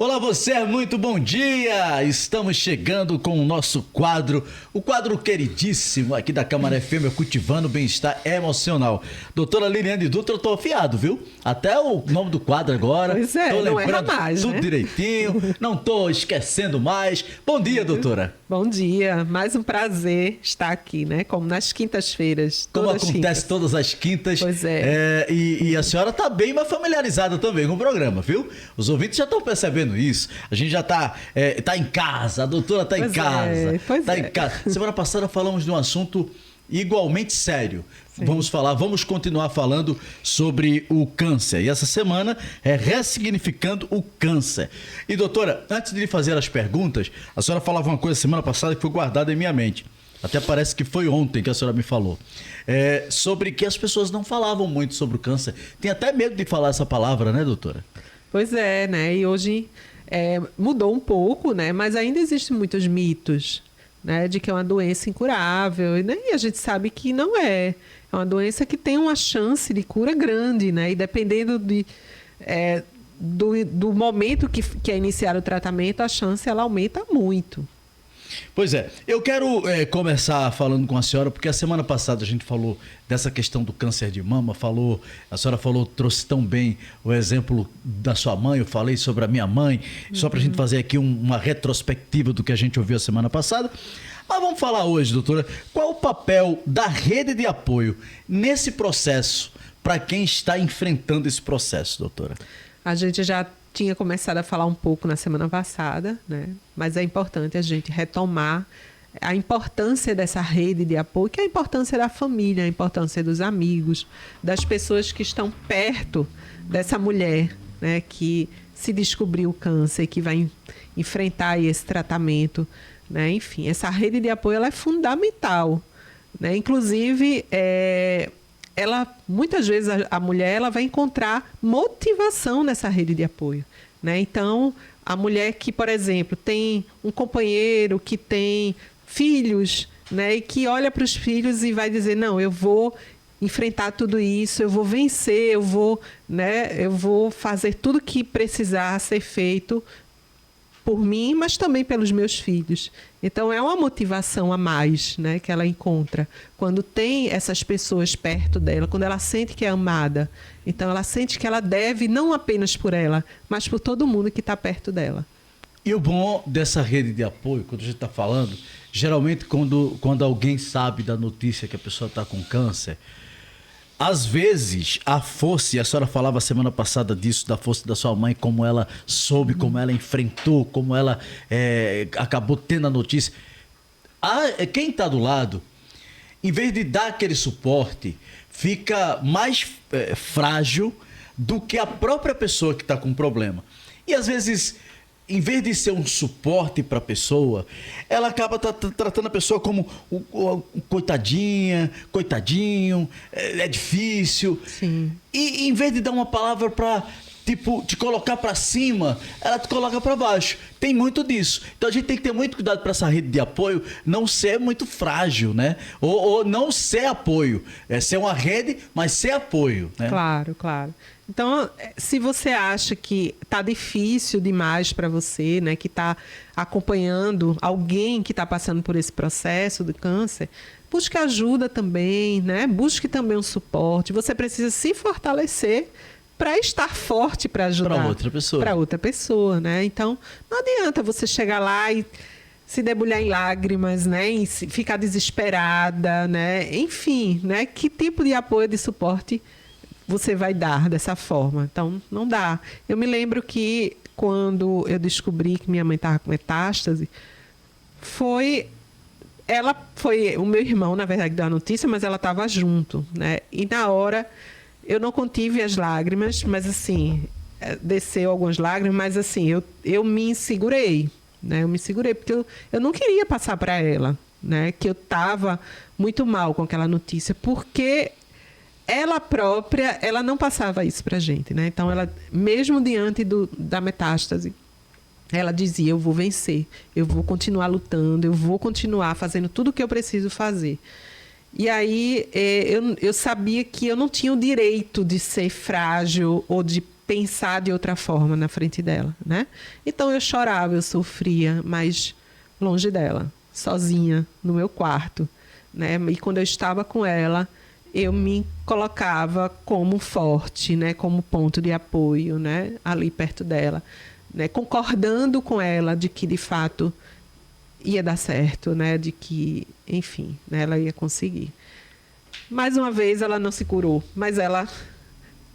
Olá você, muito bom dia! Estamos chegando com o nosso quadro, o quadro queridíssimo aqui da Câmara FM, Cultivando Bem-Estar Emocional. Doutora Liliane Dutra, eu tô afiado, viu? Até o nome do quadro agora. Pois é, tô não lembrando erra mais, tudo né? direitinho, não tô esquecendo mais. Bom dia, doutora! Bom dia, mais um prazer estar aqui, né? Como nas quintas-feiras. Como todas acontece quintas. todas as quintas. Pois é. E a senhora tá bem mais familiarizada também com o programa, viu? Os ouvintes já estão percebendo isso. A gente já tá em casa, a doutora tá em casa. Tá em casa. Semana passada falamos de um assunto igualmente sério. Sim. Vamos continuar falando sobre o câncer. E essa semana é ressignificando o câncer. E doutora, antes de lhe fazer as perguntas, a senhora falava uma coisa semana passada que foi guardada em minha mente. Até parece que foi ontem que a senhora me falou. Sobre que as pessoas não falavam muito sobre o câncer. Tem até medo de falar essa palavra, né, doutora? Pois é, né? E hoje mudou um pouco, né? Mas ainda existem muitos mitos, né? De que é uma doença incurável. E a gente sabe que não é. É uma doença que tem uma chance de cura grande, né? E dependendo do momento que é iniciado o tratamento, a chance ela aumenta muito. Pois é, eu quero começar falando com a senhora, porque a semana passada a gente falou dessa questão do câncer de mama, a senhora trouxe tão bem o exemplo da sua mãe, eu falei sobre a minha mãe, só para a gente fazer aqui uma retrospectiva do que a gente ouviu a semana passada. Mas vamos falar hoje, doutora, qual é o papel da rede de apoio nesse processo, para quem está enfrentando esse processo, doutora? A gente já tinha começado a falar um pouco na semana passada, né? Mas é importante a gente retomar a importância dessa rede de apoio, que é a importância da família, a importância dos amigos, das pessoas que estão perto dessa mulher, né? Que se descobriu o câncer, que vai enfrentar esse tratamento, né? Enfim, essa rede de apoio ela é fundamental, né? Inclusive, muitas vezes a mulher ela vai encontrar motivação nessa rede de apoio, né? Então, a mulher que, por exemplo, tem um companheiro que tem filhos, né? E que olha para os filhos e vai dizer, não, eu vou enfrentar tudo isso, eu vou vencer, eu vou fazer tudo que precisar ser feito por mim, mas também pelos meus filhos. Então, é uma motivação a mais, né, que ela encontra quando tem essas pessoas perto dela, quando ela sente que é amada. Então, ela sente que ela deve, não apenas por ela, mas por todo mundo que está perto dela. E o bom dessa rede de apoio, quando a gente está falando, geralmente quando alguém sabe da notícia que a pessoa está com câncer, às vezes, a força, e a senhora falava semana passada disso, da força da sua mãe, como ela soube, como ela enfrentou, como ela acabou tendo a notícia. Quem está do lado, em vez de dar aquele suporte, fica mais frágil do que a própria pessoa que está com problema. E às vezes, em vez de ser um suporte para a pessoa, ela acaba tratando a pessoa como coitadinha, coitadinho, é difícil. Sim. E em vez de dar uma palavra para, te colocar para cima, ela te coloca para baixo. Tem muito disso. Então a gente tem que ter muito cuidado para essa rede de apoio não ser muito frágil, né? Ou não ser apoio. Ser uma rede, mas ser apoio, né? Claro, claro. Então, se você acha que está difícil demais para você, né, que está acompanhando alguém que está passando por esse processo do câncer, busque ajuda também, né? Busque também um suporte. Você precisa se fortalecer para estar forte para ajudar. Para outra pessoa. Para outra pessoa, né? Então, não adianta você chegar lá e se debulhar em lágrimas, né? E ficar desesperada, né? Enfim, né? Que tipo de apoio, de suporte você vai dar dessa forma? Então, não dá. Eu me lembro que quando eu descobri que minha mãe estava com metástase, foi o meu irmão, na verdade, que deu a notícia, mas ela estava junto, né? E na hora, eu não contive as lágrimas, mas assim, desceu algumas lágrimas, mas assim, eu me segurei, né? Eu me segurei, porque eu não queria passar para ela, né? Que eu estava muito mal com aquela notícia, porque ela própria, ela não passava isso pra gente, né? Então, ela, mesmo diante da metástase, ela dizia, eu vou vencer, eu vou continuar lutando, eu vou continuar fazendo tudo o que eu preciso fazer. E aí, eu sabia que eu não tinha o direito de ser frágil ou de pensar de outra forma na frente dela, né? Então eu chorava, eu sofria, mas longe dela, sozinha, no meu quarto, né? E quando eu estava com ela, eu me colocava como forte, né? Como ponto de apoio, né? Ali perto dela, né? Concordando com ela de que, de fato, ia dar certo, né? De que, enfim, né? Ela ia conseguir. Mais uma vez, ela não se curou, mas ela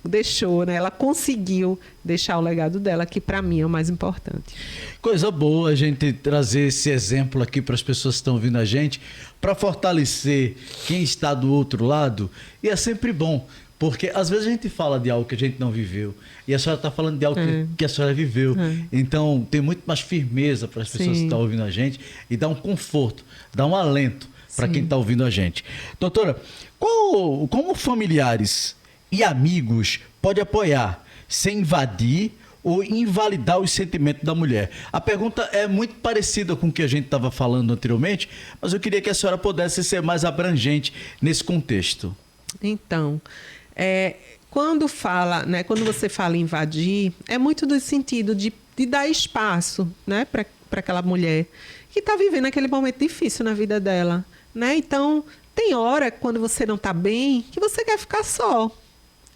deixou, né? Ela conseguiu deixar o legado dela, que para mim é o mais importante. Coisa boa a gente trazer esse exemplo aqui para as pessoas que estão ouvindo a gente, para fortalecer quem está do outro lado. E é sempre bom, porque às vezes a gente fala de algo que a gente não viveu e a senhora está falando de algo que a senhora viveu. Então tem muito mais firmeza para as pessoas que estão ouvindo a gente e dá um conforto, dá um alento para quem está ouvindo a gente. Doutora, como familiares e amigos pode apoiar sem invadir ou invalidar os sentimentos da mulher? A pergunta é muito parecida com o que a gente estava falando anteriormente, mas eu queria que a senhora pudesse ser mais abrangente nesse contexto. Então, quando você fala em invadir, é muito do sentido de dar espaço, né, para aquela mulher que está vivendo aquele momento difícil na vida dela, né? Então, tem hora, quando você não está bem, que você quer ficar só.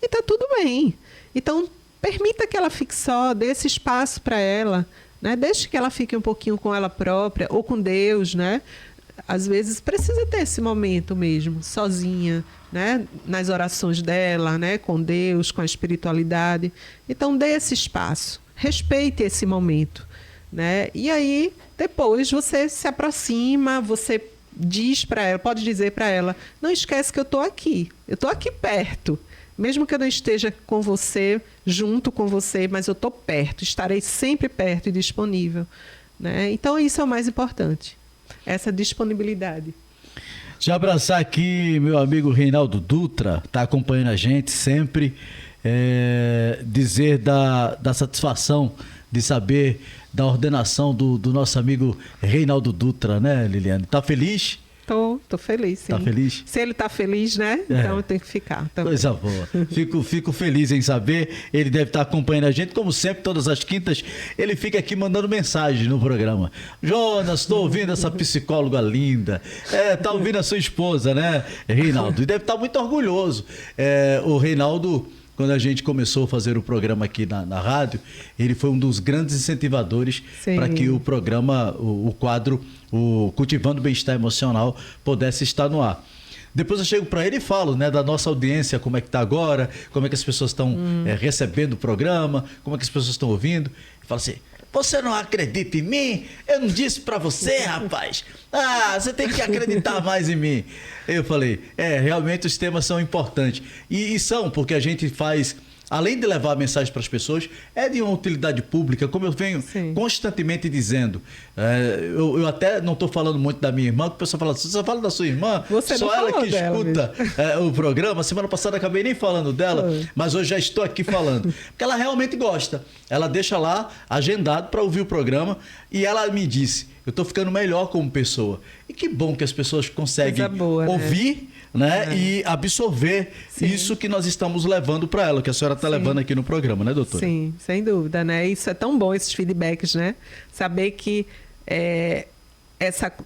E tá tudo bem. Então, permita que ela fique só, dê esse espaço para ela, né? Deixe que ela fique um pouquinho com ela própria ou com Deus, né? Às vezes precisa ter esse momento mesmo, sozinha, né? Nas orações dela, né? Com Deus, com a espiritualidade. Então, dê esse espaço, respeite esse momento, né? E aí, depois você se aproxima, você diz para ela, pode dizer para ela, não esquece que eu estou aqui perto. Mesmo que eu não esteja com você, junto com você, mas eu estou perto, estarei sempre perto e disponível, né? Então, isso é o mais importante, essa disponibilidade. Deixa eu abraçar aqui meu amigo Reinaldo Dutra, está acompanhando a gente sempre, dizer da satisfação de saber da ordenação do nosso amigo Reinaldo Dutra, né, Liliane? Está feliz? Tô feliz, sim. Tá feliz? Se ele tá feliz, né? Então eu tenho que ficar também. Coisa boa. Fico feliz em saber. Ele deve estar acompanhando a gente, como sempre, todas as quintas. Ele fica aqui mandando mensagem no programa. Jonas, estou ouvindo essa psicóloga linda. Tá ouvindo a sua esposa, né, Reinaldo? E deve estar muito orgulhoso. O Reinaldo, quando a gente começou a fazer o programa aqui na rádio, ele foi um dos grandes incentivadores para que o programa, o quadro, o Cultivando Bem-Estar Emocional, pudesse estar no ar. Depois eu chego para ele e falo, né, da nossa audiência, como é que está agora, como é que as pessoas estão recebendo o programa, como é que as pessoas estão ouvindo. E falo assim, você não acredita em mim? Eu não disse para você, rapaz. Você tem que acreditar mais em mim. Eu falei, realmente os temas são importantes. E são, porque a gente faz, além de levar a mensagem para as pessoas, é de uma utilidade pública, como eu venho constantemente dizendo. Eu até não estou falando muito da minha irmã, porque o pessoal fala, você só fala da sua irmã, você só ela que escuta o programa. Semana passada acabei nem falando dela, mas hoje já estou aqui falando. Porque ela realmente gosta. Ela deixa lá agendado para ouvir o programa e ela me disse, eu estou ficando melhor como pessoa. E que bom que as pessoas conseguem ouvir, né? E absorver isso que nós estamos levando para ela, que a senhora está levando aqui no programa, né, doutora? Sim, sem dúvida, né? Isso é tão bom, esses feedbacks, né? Saber que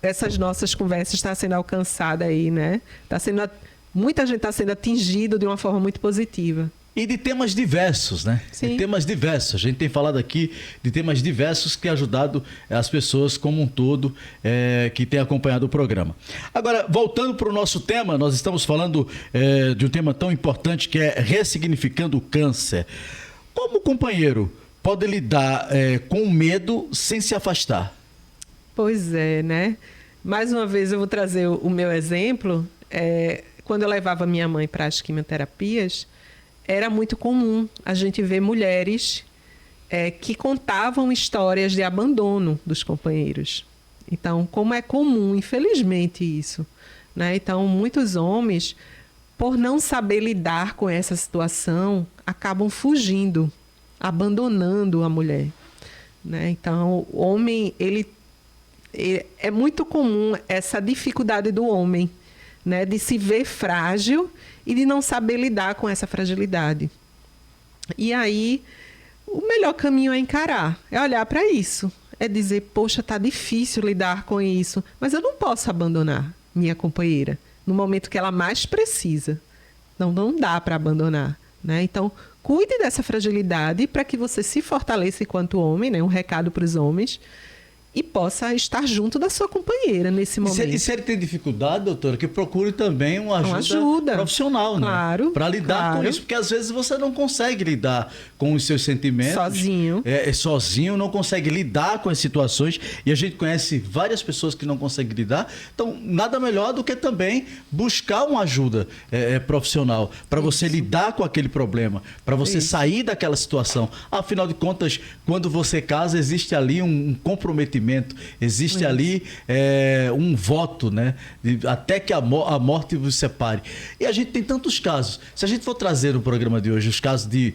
essas nossas conversas estão sendo alcançadas aí, né? Muita gente está sendo atingido de uma forma muito positiva. E de temas diversos, né? Sim. De temas diversos. A gente tem falado aqui de temas diversos que têm ajudado as pessoas como um todo que têm acompanhado o programa. Agora, voltando para o nosso tema, nós estamos falando de um tema tão importante que é ressignificando o câncer. Como o companheiro pode lidar com o medo sem se afastar? Pois é, né? Mais uma vez eu vou trazer o meu exemplo. Quando eu levava minha mãe para as quimioterapias, era muito comum a gente ver mulheres que contavam histórias de abandono dos companheiros. Então, como é comum, infelizmente, isso, né? Então, muitos homens, por não saber lidar com essa situação, acabam fugindo, abandonando a mulher, né? Então, o homem, é muito comum essa dificuldade do homem, né, de se ver frágil e de não saber lidar com essa fragilidade. E aí, o melhor caminho é encarar, é olhar para isso. É dizer, poxa, tá difícil lidar com isso, mas eu não posso abandonar minha companheira no momento que ela mais precisa. Não dá para abandonar, né? Então, cuide dessa fragilidade para que você se fortaleça enquanto homem, né? Um recado para os homens, e possa estar junto da sua companheira nesse momento. E se ele tem dificuldade, doutora, que procure também uma ajuda profissional, né? Claro. Para lidar com isso, porque às vezes você não consegue lidar com os seus sentimentos. Sozinho. Sozinho, não consegue lidar com as situações. E a gente conhece várias pessoas que não conseguem lidar. Então, nada melhor do que também buscar uma ajuda profissional para você lidar com aquele problema, para você sair daquela situação. Afinal de contas, quando você casa, existe ali um comprometimento. Existe ali um voto, né? Até que a morte vos separe. E a gente tem tantos casos. Se a gente for trazer no programa de hoje os casos de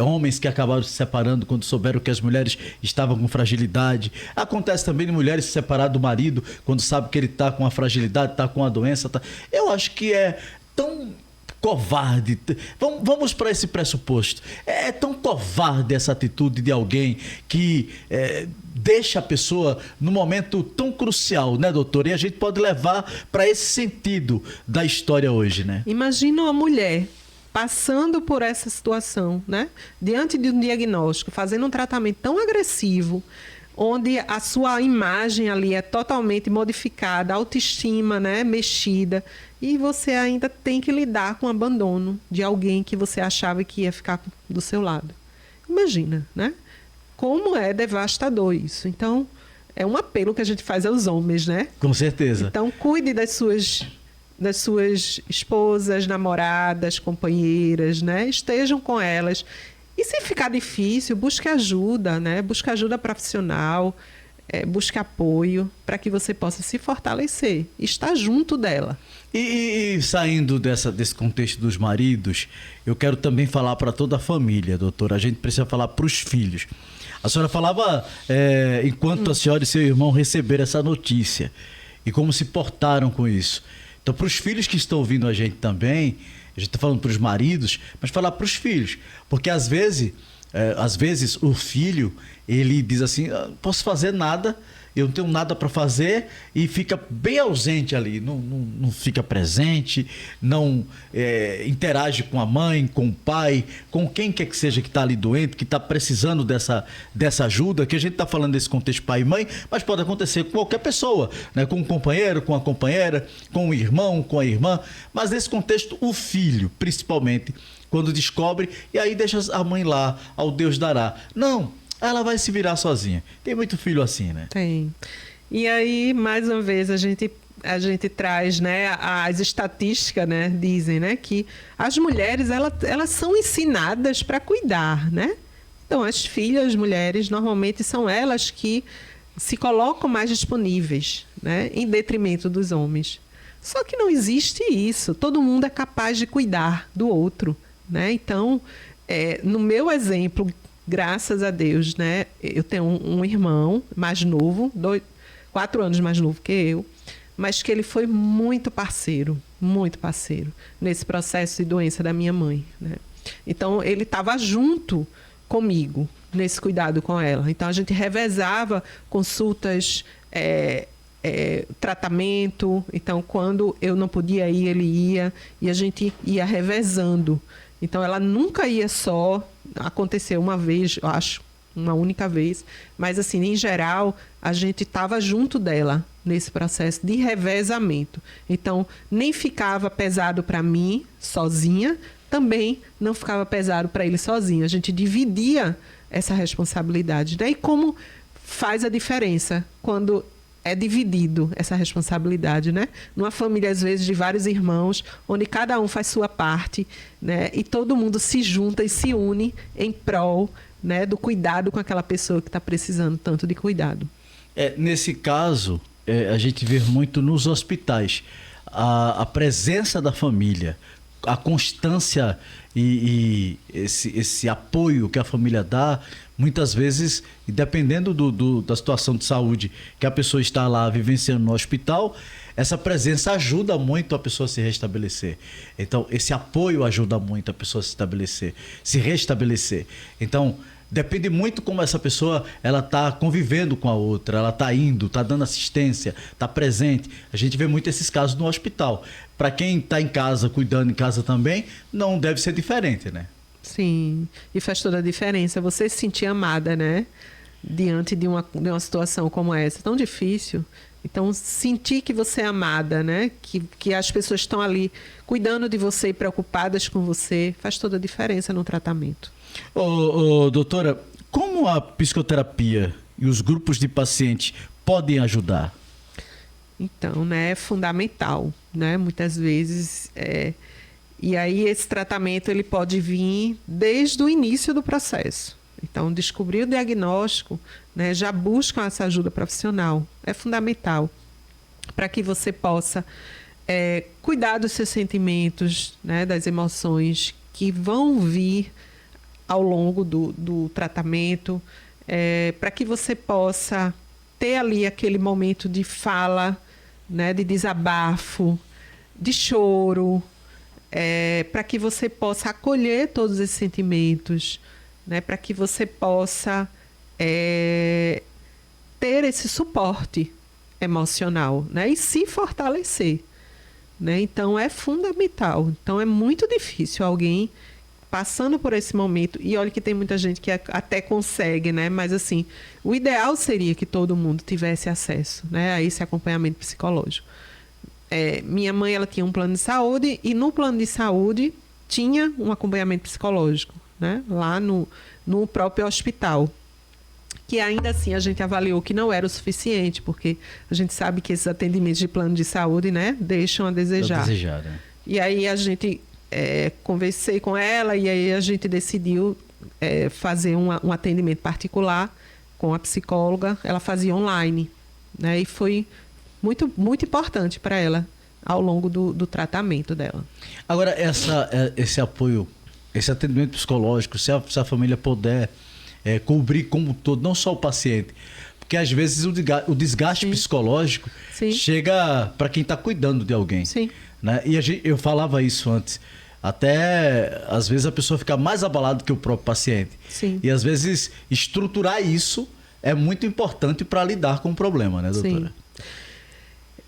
homens que acabaram se separando quando souberam que as mulheres estavam com fragilidade. Acontece também de mulheres se separar do marido quando sabe que ele está com uma fragilidade, está com uma doença. Eu acho que é tão covarde. Vamos para esse pressuposto. É tão covarde essa atitude de alguém que deixa a pessoa num momento tão crucial, né, doutor? E a gente pode levar para esse sentido da história hoje, né? Imagina uma mulher passando por essa situação, né? Diante de um diagnóstico, fazendo um tratamento tão agressivo, onde a sua imagem ali é totalmente modificada, a autoestima, né, mexida, e você ainda tem que lidar com o abandono de alguém que você achava que ia ficar do seu lado. Imagina, né? Como é devastador isso. Então, é um apelo que a gente faz aos homens, né? Com certeza. Então, cuide das suas esposas, namoradas, companheiras, né? Estejam com elas. E se ficar difícil, busque ajuda, né? Busque ajuda profissional, busque apoio para que você possa se fortalecer, estar junto dela. E saindo desse contexto dos maridos, eu quero também falar para toda a família, doutora. A gente precisa falar para os filhos. A senhora falava enquanto a senhora e seu irmão receberam essa notícia e como se portaram com isso. Então, para os filhos que estão ouvindo a gente também, a gente está falando para os maridos, mas falar para os filhos. Porque às vezes o filho, ele diz assim, não posso fazer nada, eu não tenho nada para fazer, e fica bem ausente ali, não fica presente, não interage com a mãe, com o pai, com quem quer que seja que está ali doente, que está precisando dessa ajuda, que a gente está falando desse contexto pai e mãe, mas pode acontecer com qualquer pessoa, né? Com um companheiro, com a companheira, com o irmão, com a irmã, mas nesse contexto o filho, principalmente, quando descobre, e aí deixa a mãe lá, ao Deus dará. Não, ela vai se virar sozinha. Tem muito filho assim, né? Tem. E aí, mais uma vez, a gente traz, né, as estatísticas, né, dizem, né, que as mulheres, elas são ensinadas para cuidar, né? Então, as filhas, mulheres, normalmente são elas que se colocam mais disponíveis, né, em detrimento dos homens. Só que não existe isso. Todo mundo é capaz de cuidar do outro, né? Então, no meu exemplo, graças a Deus, né? Eu tenho um irmão mais novo, 4 anos mais novo que eu, mas que ele foi muito parceiro nesse processo de doença da minha mãe, né? Então, ele estava junto comigo nesse cuidado com ela. Então, a gente revezava consultas, tratamento. Então, quando eu não podia ir, ele ia, e a gente ia revezando. Então, ela nunca ia só. Aconteceu uma vez, eu acho, uma única vez, mas assim, em geral, a gente estava junto dela nesse processo de revezamento. Então, nem ficava pesado para mim sozinha, também não ficava pesado para ele sozinho. A gente dividia essa responsabilidade, né? E como faz a diferença quando é dividido essa responsabilidade, né? Numa família, às vezes, de vários irmãos, onde cada um faz sua parte, né? E todo mundo se junta e se une em prol, né, do cuidado com aquela pessoa que está precisando tanto de cuidado. Nesse caso, a gente vê muito nos hospitais a presença da família, a constância e esse apoio que a família dá, muitas vezes, dependendo da situação de saúde que a pessoa está lá vivenciando no hospital, essa presença ajuda muito a pessoa a se restabelecer. Então, esse apoio ajuda muito a pessoa a se estabelecer, se restabelecer. Então, depende muito como essa pessoa ela está convivendo com a outra, ela está indo, está dando assistência, está presente. A gente vê muito esses casos no hospital. Para quem está em casa, cuidando em casa também, não deve ser diferente, né? Sim, e faz toda a diferença. Você se sentir amada, né? Diante de uma situação como essa, tão difícil. Então, sentir que você é amada, né? Que as pessoas estão ali cuidando de você e preocupadas com você, faz toda a diferença no tratamento. Doutora, como a psicoterapia e os grupos de pacientes podem ajudar? Então, né, é fundamental, né? Muitas vezes, e aí esse tratamento ele pode vir desde o início do processo. Então, descobrir o diagnóstico, né, já buscam essa ajuda profissional. É fundamental para que você possa cuidar dos seus sentimentos, né, das emoções que vão vir ao longo do tratamento, para que você possa ter ali aquele momento de fala, né, de desabafo, de choro, para que você possa acolher todos esses sentimentos, né, para que você possa ter esse suporte emocional, né, e se fortalecer, né? Então, é fundamental. Então, é muito difícil alguém passando por esse momento, e olha que tem muita gente que até consegue, né? Mas, assim, o ideal seria que todo mundo tivesse acesso, né, a esse acompanhamento psicológico. Minha mãe, ela tinha um plano de saúde, e no plano de saúde tinha um acompanhamento psicológico, né, lá no próprio hospital, que ainda assim a gente avaliou que não era o suficiente, porque a gente sabe que esses atendimentos de plano de saúde, né, deixam a desejar. Né? E aí a gente conversei com ela, e aí a gente decidiu fazer um atendimento particular com a psicóloga. Ela fazia online, né, e foi muito, muito importante para ela ao longo do tratamento dela. Agora, esse apoio, esse atendimento psicológico, se a família puder cobrir como um todo, não só o paciente, porque às vezes o desgaste Sim. psicológico Sim. chega para quem está cuidando de alguém. Sim. Né? E eu falava isso antes. Até, às vezes, a pessoa fica mais abalada que o próprio paciente. Sim. E, às vezes, estruturar isso é muito importante para lidar com o problema, né, doutora? Sim.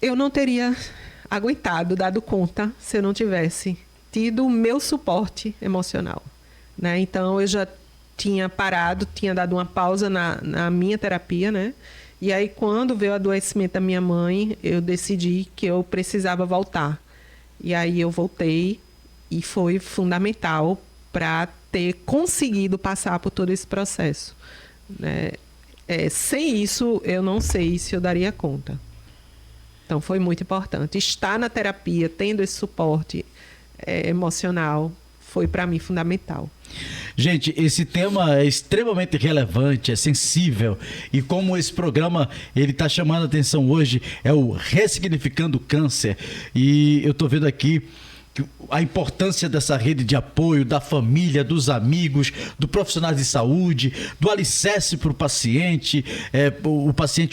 Eu não teria aguentado, dado conta, se eu não tivesse tido o meu suporte emocional, né? Então, eu já tinha parado, tinha dado uma pausa na minha terapia, né? E aí, quando veio o adoecimento da minha mãe, eu decidi que eu precisava voltar. E aí, eu voltei, e foi fundamental para ter conseguido passar por todo esse processo, né? Sem isso, eu não sei se eu daria conta. Então, foi muito importante. Estar na terapia, tendo esse suporte emocional, foi para mim fundamental. Gente, esse tema é extremamente relevante, é sensível, e como esse programa ele está chamando a atenção hoje, é o Ressignificando o Câncer, e eu estou vendo aqui a importância dessa rede de apoio, da família, dos amigos, do profissional de saúde, do alicerce para o paciente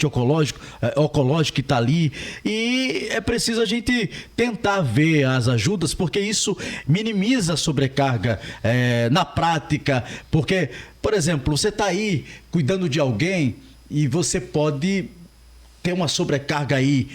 oncológico que está ali. E é preciso a gente tentar ver as ajudas, porque isso minimiza a sobrecarga na prática. Porque, por exemplo, você está aí cuidando de alguém e você pode ter uma sobrecarga aí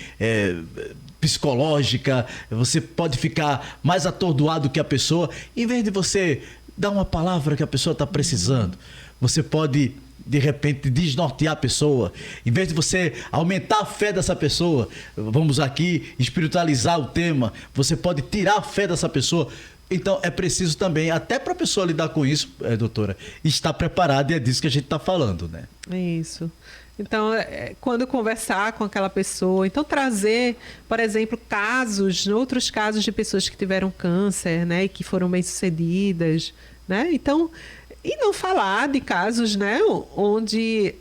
psicológica, você pode ficar mais atordoado que a pessoa. Em vez de você dar uma palavra que a pessoa está precisando, você pode, de repente, desnortear a pessoa. Em vez de você aumentar a fé dessa pessoa, vamos aqui espiritualizar o tema, você pode tirar a fé dessa pessoa. Então, é preciso também, até para a pessoa lidar com isso, doutora, estar preparada, e é disso que a gente está falando, né? É isso. Então, quando conversar com aquela pessoa, então trazer, por exemplo, outros casos de pessoas que tiveram câncer, né, e que foram bem-sucedidas, né? Então, e não falar de casos, né, onde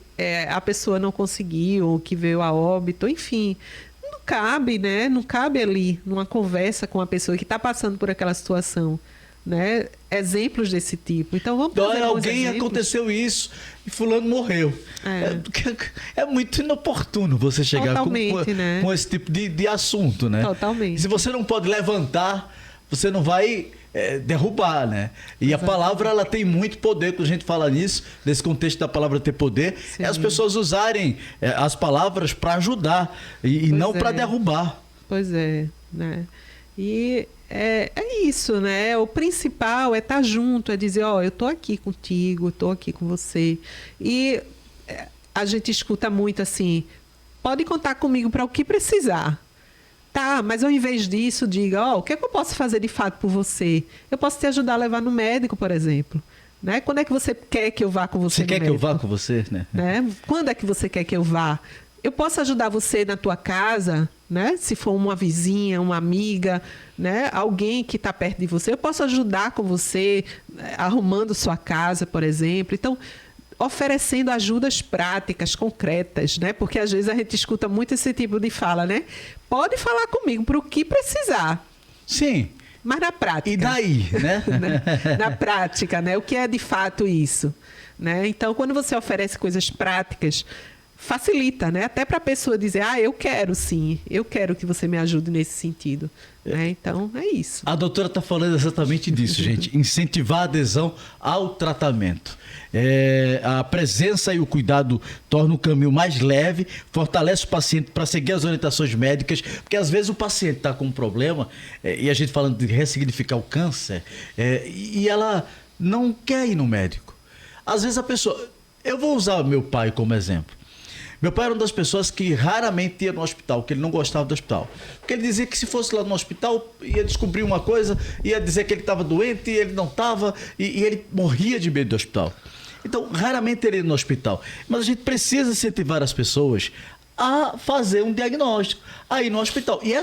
a pessoa não conseguiu, que veio a óbito, enfim, não cabe, né? Não cabe ali numa conversa com a pessoa que está passando por aquela situação, né, exemplos desse tipo. Então vamos trazer Olha, alguns alguém exemplos. aconteceu isso e fulano morreu. É muito inoportuno você chegar Totalmente, né? com esse tipo de assunto, né? Totalmente. Se você não pode levantar, você não vai derrubar, né? E Exatamente. a palavra, ela tem muito poder. Quando a gente fala nisso, nesse contexto da palavra ter poder, Sim. é as pessoas usarem as palavras para ajudar e não para derrubar. Pois é, né? E é isso, né? O principal é estar junto, é dizer, ó, eu tô aqui contigo, eu tô aqui com você. E a gente escuta muito assim, pode contar comigo para o que precisar. Tá, mas ao invés disso, diga, ó, o que é que eu posso fazer de fato por você? Eu posso te ajudar a levar no médico, por exemplo. Né? Quando é que você quer que eu vá com você no médico? Você quer que eu vá com você, né? Quando é que você quer que eu vá? Eu posso ajudar você na tua casa, né? Se for uma vizinha, uma amiga, né? Alguém que está perto de você. Eu posso ajudar com você, arrumando sua casa, por exemplo. Então, oferecendo ajudas práticas, concretas, né? Porque às vezes a gente escuta muito esse tipo de fala, né? Pode falar comigo para o que precisar. Sim. Mas na prática. E daí, né? Na prática, né? O que é de fato isso? Né? Então, quando você oferece coisas práticas, facilita, né? Até para a pessoa dizer, eu quero sim, eu quero que você me ajude nesse sentido. Né? Então, é isso. A doutora está falando exatamente disso, gente. Incentivar a adesão ao tratamento. A presença e o cuidado tornam o caminho mais leve, fortalece o paciente para seguir as orientações médicas, porque às vezes o paciente está com um problema, e a gente falando de ressignificar o câncer, e ela não quer ir no médico. Às vezes a pessoa... Eu vou usar meu pai como exemplo. Meu pai era uma das pessoas que raramente ia no hospital, que ele não gostava do hospital. Porque ele dizia que se fosse lá no hospital, ia descobrir uma coisa, ia dizer que ele estava doente e ele não estava, e ele morria de medo do hospital. Então, raramente ele ia no hospital. Mas a gente precisa incentivar as pessoas a fazer um diagnóstico, a ir no hospital. E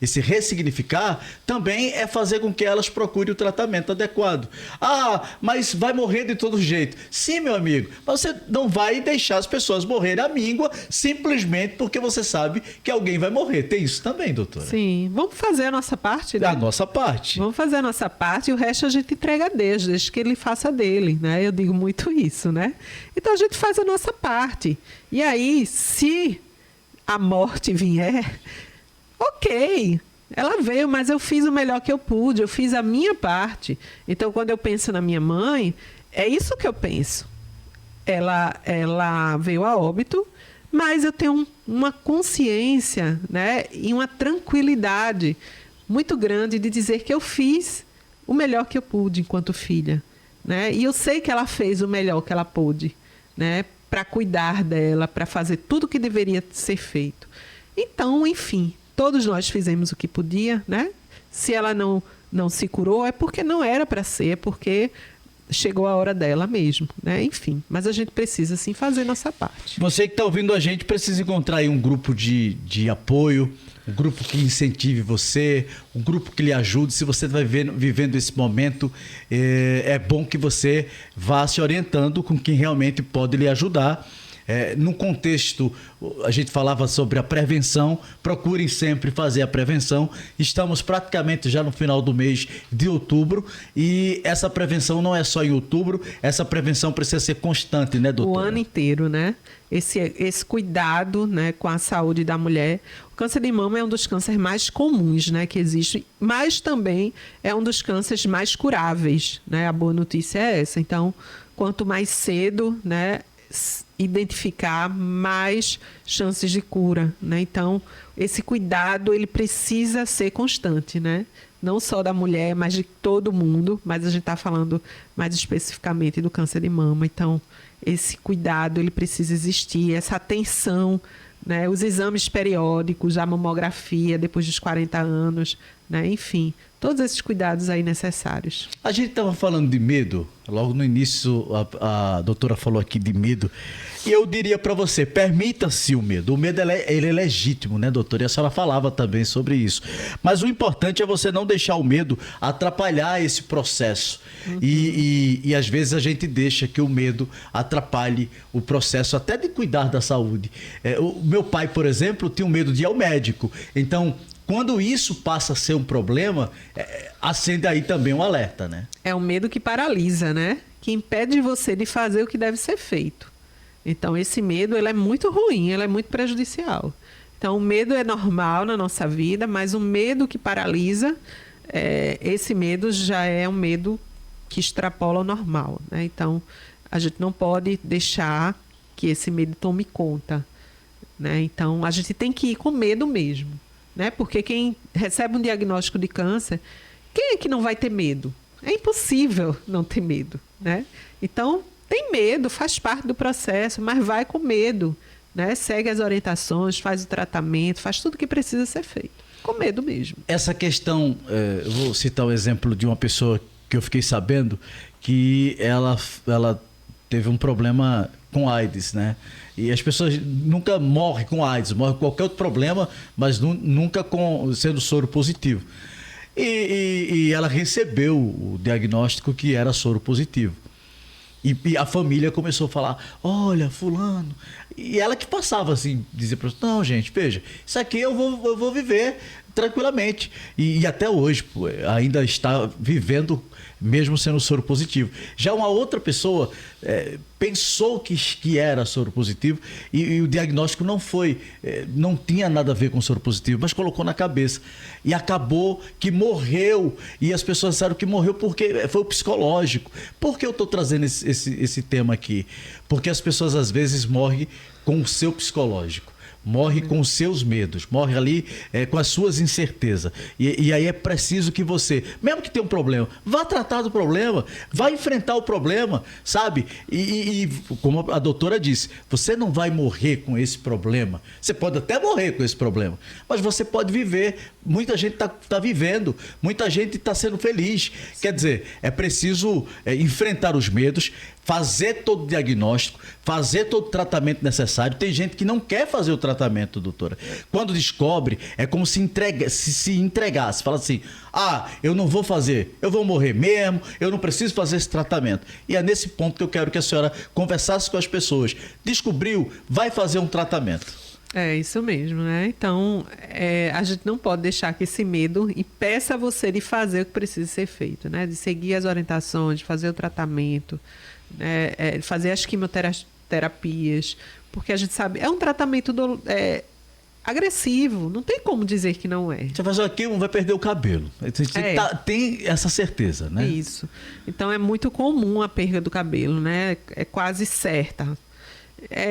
esse ressignificar também é fazer com que elas procurem o tratamento adequado. Mas vai morrer de todo jeito. Sim, meu amigo, mas você não vai deixar as pessoas morrerem à míngua simplesmente porque você sabe que alguém vai morrer. Tem isso também, doutora? Sim, vamos fazer a nossa parte, né? A nossa parte. Vamos fazer a nossa parte e o resto a gente entrega a Deus, desde que ele faça dele, né? Eu digo muito isso, né? Então a gente faz a nossa parte. E aí, se a morte vier, ok, ela veio, mas eu fiz o melhor que eu pude, eu fiz a minha parte. Então, quando eu penso na minha mãe, é isso que eu penso. Ela veio a óbito, mas eu tenho uma consciência, né, e uma tranquilidade muito grande de dizer que eu fiz o melhor que eu pude enquanto filha. Né? E eu sei que ela fez o melhor que ela pôde, né, para cuidar dela, para fazer tudo o que deveria ser feito. Então, enfim, todos nós fizemos o que podia, né? Se ela não se curou, é porque não era para ser, é porque chegou a hora dela mesmo, né? Enfim, mas a gente precisa, sim, fazer nossa parte. Você que está ouvindo a gente precisa encontrar aí um grupo de apoio, um grupo que incentive você, um grupo que lhe ajude. Se você vai vivendo esse momento, é bom que você vá se orientando com quem realmente pode lhe ajudar. No contexto, a gente falava sobre a prevenção, procurem sempre fazer a prevenção. Estamos praticamente já no final do mês de outubro e essa prevenção não é só em outubro, essa prevenção precisa ser constante, né, doutora? O ano inteiro, né? Esse cuidado, né, com a saúde da mulher. O câncer de mama é um dos cânceres mais comuns, né, que existe, mas também é um dos cânceres mais curáveis, né? A boa notícia é essa. Então, quanto mais cedo, né, identificar, mais chances de cura, né? Então, esse cuidado, ele precisa ser constante, né? Não só da mulher, mas de todo mundo, mas a gente está falando mais especificamente do câncer de mama. Então, esse cuidado, ele precisa existir, essa atenção, né? Os exames periódicos, a mamografia depois dos 40 anos, né? Enfim, todos esses cuidados aí necessários. A gente estava falando de medo, logo no início a doutora falou aqui de medo, e eu diria para você, permita-se o medo. O medo ele é legítimo, né, doutora? E a senhora falava também sobre isso. Mas o importante é você não deixar o medo atrapalhar esse processo. Uhum. E às vezes a gente deixa que o medo atrapalhe o processo até de cuidar da saúde. O meu pai, por exemplo, tinha um medo de ir ao médico. Então, quando isso passa a ser um problema, acende aí também um alerta, né? É um medo que paralisa, né? Que impede você de fazer o que deve ser feito. Então, esse medo, ele é muito ruim, ele é muito prejudicial. Então, o medo é normal na nossa vida, mas o medo que paralisa, esse medo já é um medo que extrapola o normal, né? Então, a gente não pode deixar que esse medo tome conta, né? Então, a gente tem que ir com medo mesmo, né? Porque quem recebe um diagnóstico de câncer, quem é que não vai ter medo? É impossível não ter medo, né? Então, tem medo, faz parte do processo, mas vai com medo, né? Segue as orientações, faz o tratamento, faz tudo o que precisa ser feito. Com medo mesmo. Essa questão, eu vou citar um exemplo de uma pessoa que eu fiquei sabendo que ela teve um problema com AIDS, né? E as pessoas nunca morrem com AIDS, morrem com qualquer outro problema, mas nunca sendo soro positivo. E ela recebeu o diagnóstico que era soro positivo. E a família começou a falar, olha, fulano. E ela que passava assim, dizia para não, gente, veja, isso aqui eu vou viver tranquilamente. E até hoje, pô, ainda está vivendo, mesmo sendo soro positivo. Já uma outra pessoa pensou que era soro positivo e o diagnóstico não tinha nada a ver com soro positivo, mas colocou na cabeça. E acabou que morreu. E as pessoas disseram que morreu porque foi o psicológico. Por que eu estou trazendo esse tema aqui? Porque as pessoas às vezes morrem com o seu psicológico. Morre com os seus medos, morre ali com as suas incertezas. E aí é preciso que você, mesmo que tenha um problema, vá tratar do problema, vá enfrentar o problema, sabe? E como a doutora disse, você não vai morrer com esse problema. Você pode até morrer com esse problema, mas você pode viver. Muita gente está vivendo, muita gente está sendo feliz. Quer dizer, é preciso enfrentar os medos, fazer todo o diagnóstico, fazer todo o tratamento necessário. Tem gente que não quer fazer o tratamento, doutora. Quando descobre, é como se entregasse. Fala assim, eu não vou fazer, eu vou morrer mesmo, eu não preciso fazer esse tratamento. E é nesse ponto que eu quero que a senhora conversasse com as pessoas. Descobriu, vai fazer um tratamento. É isso mesmo, né? Então, a gente não pode deixar que esse medo impeça você de fazer o que precisa ser feito, né? De seguir as orientações, de fazer o tratamento, né? De fazer as quimioterapias, porque a gente sabe, é um tratamento agressivo, não tem como dizer que não é. Você faz aquilo, vai perder o cabelo. Tem essa certeza, né? Isso. Então, é muito comum a perda do cabelo, né? É quase certa.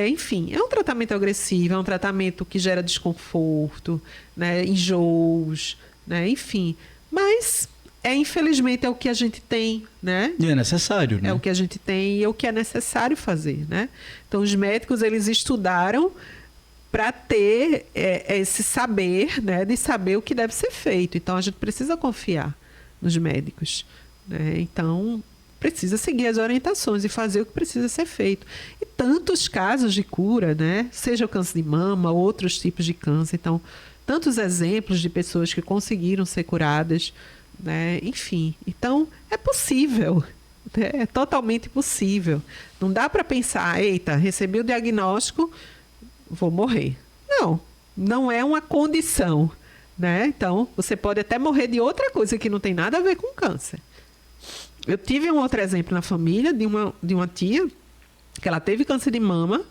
Enfim, é um tratamento agressivo, é um tratamento que gera desconforto, né, enjoos, né, enfim. Mas, infelizmente, é o que a gente tem, né? E é necessário, né? É o que a gente tem e é o que é necessário fazer, né? Então, os médicos, eles estudaram para ter esse saber, né, de saber o que deve ser feito. Então, a gente precisa confiar nos médicos, né? Então, precisa seguir as orientações e fazer o que precisa ser feito. E tantos casos de cura, né? Seja o câncer de mama, outros tipos de câncer. Então, tantos exemplos de pessoas que conseguiram ser curadas, né? Enfim, então é possível, né? É totalmente possível. Não dá para pensar, eita, recebi o diagnóstico, vou morrer. Não é uma condição, né? Então, você pode até morrer de outra coisa que não tem nada a ver com câncer. Eu tive um outro exemplo na família de uma tia que ela teve câncer de mama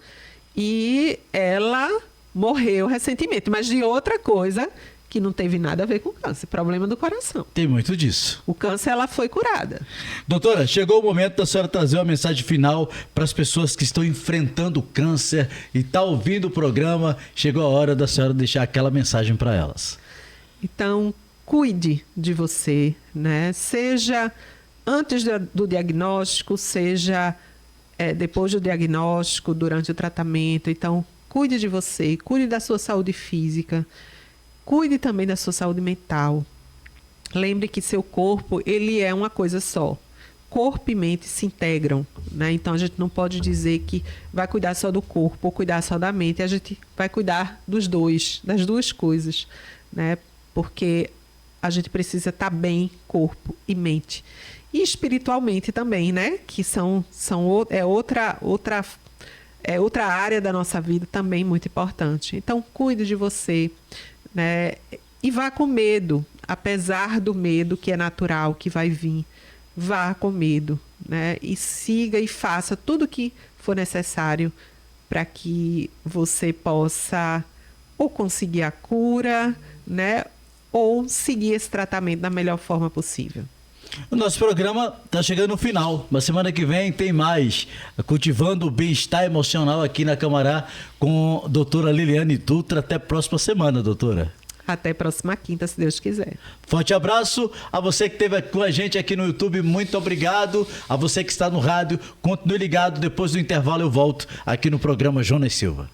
e ela morreu recentemente, mas de outra coisa que não teve nada a ver com câncer, problema do coração. Tem muito disso. O câncer, ela foi curada. Doutora, chegou o momento da senhora trazer uma mensagem final para as pessoas que estão enfrentando o câncer e estão ouvindo o programa. Chegou a hora da senhora deixar aquela mensagem para elas. Então, cuide de você, né? Seja antes do diagnóstico, seja depois do diagnóstico, durante o tratamento. Então, cuide de você, cuide da sua saúde física, cuide também da sua saúde mental. Lembre que seu corpo, ele é uma coisa só. Corpo e mente se integram, né? Então, a gente não pode dizer que vai cuidar só do corpo ou cuidar só da mente. A gente vai cuidar das duas coisas, né? Porque a gente precisa estar bem, corpo e mente. E espiritualmente também, né? Que outra área da nossa vida também muito importante. Então, cuide de você, né? E vá com medo, apesar do medo que é natural, que vai vir. Vá com medo, né? E siga e faça tudo o que for necessário para que você possa ou conseguir a cura, né? Ou seguir esse tratamento da melhor forma possível. O nosso programa está chegando no final. Na semana que vem tem mais. Cultivando o bem-estar emocional aqui na Camará com a doutora Liliane Dutra. Até a próxima semana, doutora. Até a próxima quinta, se Deus quiser. Forte abraço a você que esteve com a gente aqui no YouTube, muito obrigado. A você que está no rádio, continue ligado, depois do intervalo eu volto aqui no programa Jonas Silva.